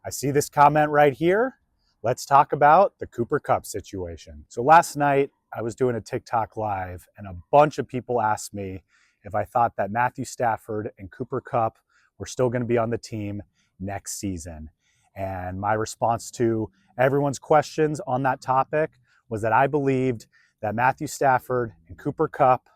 I see this comment right here. Let's talk about the Cooper Kupp situation. So last night I was doing a TikTok live and a bunch of people asked me if I thought that Matthew Stafford and Cooper Kupp were still going to be on the team next season. And my response to everyone's questions on that topic was that I believed that Matthew Stafford and Cooper Kupp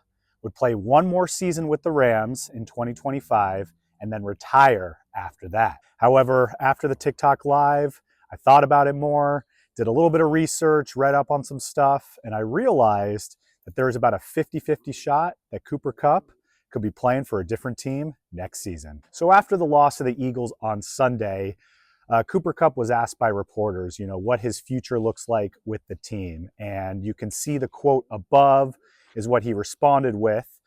would play one more season with the Rams in 2025 and then retire after that. However, after the TikTok live, I thought about it more, did a little bit of research, read up on some stuff, and I realized that there is about a 50-50 shot that Cooper Kupp could be playing for a different team next season. So after the loss of the Eagles on Sunday, Cooper Kupp was asked by reporters, what his future looks like with the team. And you can see the quote above is what he responded with,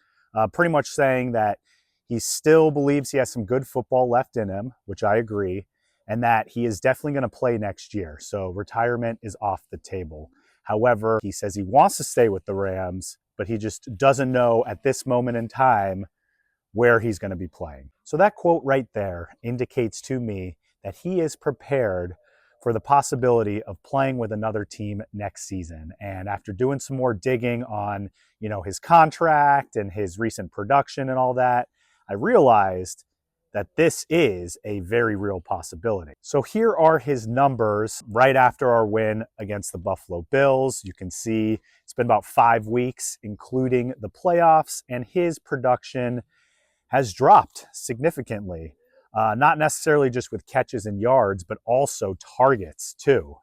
pretty much saying that he still believes he has some good football left in him, which I agree, and that he is definitely going to play next year. So retirement is off the table. However, he says he wants to stay with the Rams, but he just doesn't know at this moment in time where he's going to be playing. So that quote right there indicates to me that he is prepared for the possibility of playing with another team next season. And after doing some more digging on, his contract and his recent production and all that, I realized that this is a very real possibility. So here are his numbers right after our win against the Buffalo Bills. You can see it's been about 5 weeks, including the playoffs, and his production has dropped significantly. Not necessarily just with catches and yards, but also targets too.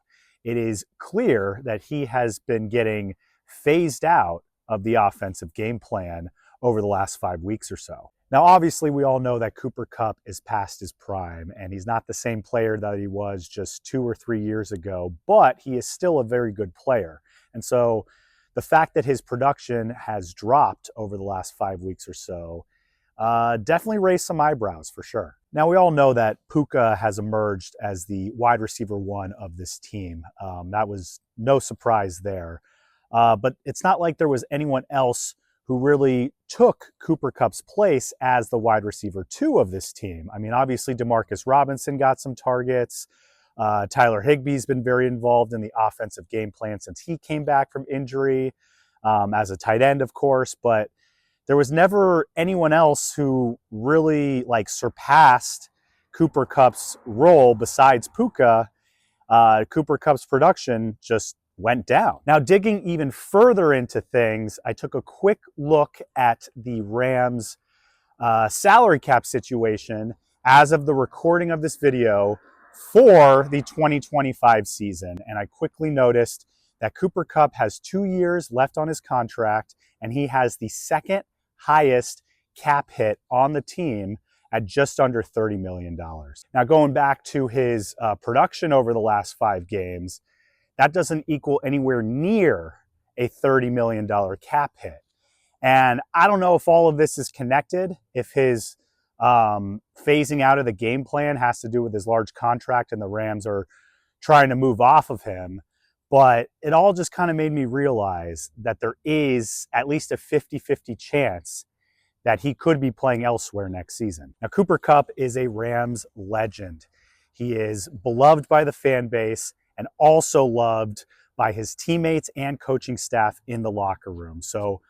It is clear that he has been getting phased out of the offensive game plan over the last 5 weeks or so. Now, obviously, we all know that Cooper Kupp is past his prime, and he's not the same player that he was just 2 or 3 years ago, but he is still a very good player. And so the fact that his production has dropped over the last 5 weeks or so definitely raised some eyebrows for sure. Now, we all know that Puka has emerged as the wide receiver one of this team. That was no surprise there. But it's not like there was anyone else who really took Cooper Kupp's place as the wide receiver two of this team. I mean, obviously, Demarcus Robinson got some targets. Tyler Higbee's been very involved in the offensive game plan since he came back from injury as a tight end, of course. But there was never anyone else who really surpassed Cooper Kupp's role besides Puka. Cooper Kupp's production just went down. Now, digging even further into things, I took a quick look at the Rams' salary cap situation as of the recording of this video for the 2025 season. And I quickly noticed that Cooper Kupp has 2 years left on his contract, and he has the second highest cap hit on the team at just under $30 million. Now, going back to his production over the last 5 games, that doesn't equal anywhere near a $30 million cap hit. And I don't know if all of this is connected, if his phasing out of the game plan has to do with his large contract and the Rams are trying to move off of him. But it all just kind of made me realize that there is at least a 50-50 chance that he could be playing elsewhere next season. Now, Cooper Kupp is a Rams legend. He is beloved by the fan base and also loved by his teammates and coaching staff in the locker room. So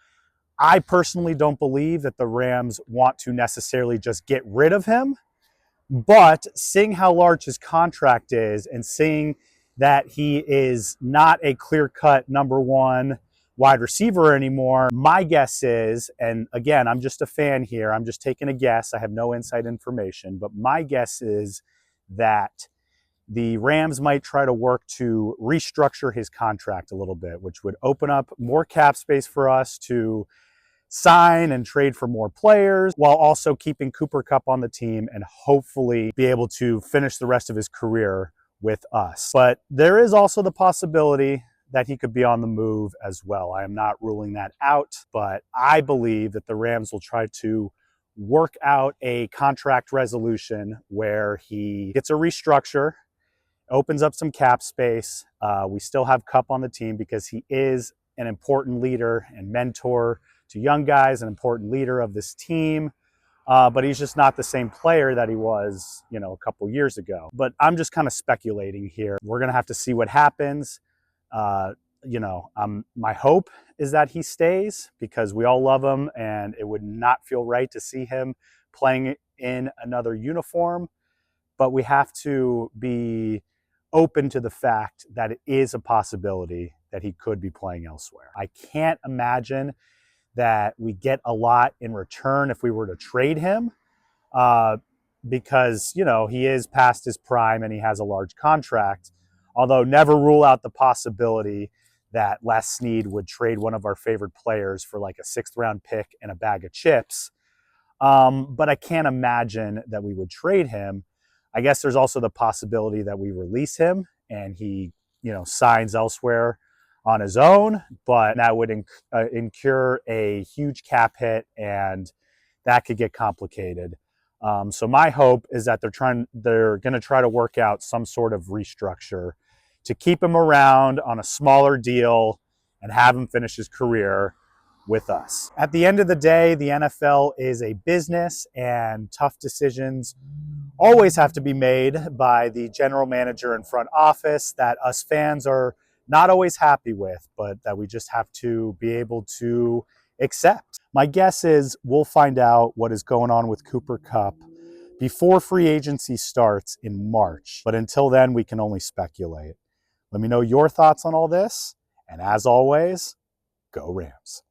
I personally don't believe that the Rams want to necessarily just get rid of him, but seeing how large his contract is and seeing that he is not a clear-cut number one wide receiver anymore, my guess is, and again, I'm just a fan here, I'm just taking a guess, I have no inside information, but my guess is that the Rams might try to work to restructure his contract a little bit, which would open up more cap space for us to sign and trade for more players while also keeping Cooper Kupp on the team and hopefully be able to finish the rest of his career with us. But there is also the possibility that he could be on the move as well. I am not ruling that out, but I believe that the Rams will try to work out a contract resolution where he gets a restructure, opens up some cap space. We still have Kupp on the team because he is an important leader and mentor to young guys, an important leader of this team. but he's just not the same player that he was, a couple years ago. But I'm just kind of speculating here. We're going to have to see what happens. Uh, my hope is that he stays because we all love him, and it would not feel right to see him playing in another uniform. But we have to be open to the fact that it is a possibility that he could be playing elsewhere. I can't imagine that we get a lot in return if we were to trade him, because, he is past his prime and he has a large contract. Although never rule out the possibility that Les Snead would trade one of our favorite players for like a 6th-round pick and a bag of chips. But I can't imagine that we would trade him. I guess there's also the possibility that we release him and he, signs elsewhere on his own, but that would incur a huge cap hit, and that could get complicated. So my hope is that they're going to try to work out some sort of restructure to keep him around on a smaller deal and have him finish his career with us. At the end of the day, the NFL is a business, and tough decisions always have to be made by the general manager and front office that us fans are not always happy with, but that we just have to be able to accept. My guess is we'll find out what is going on with Cooper Kupp before free agency starts in March. But until then, we can only speculate. Let me know your thoughts on all this. And as always, go Rams.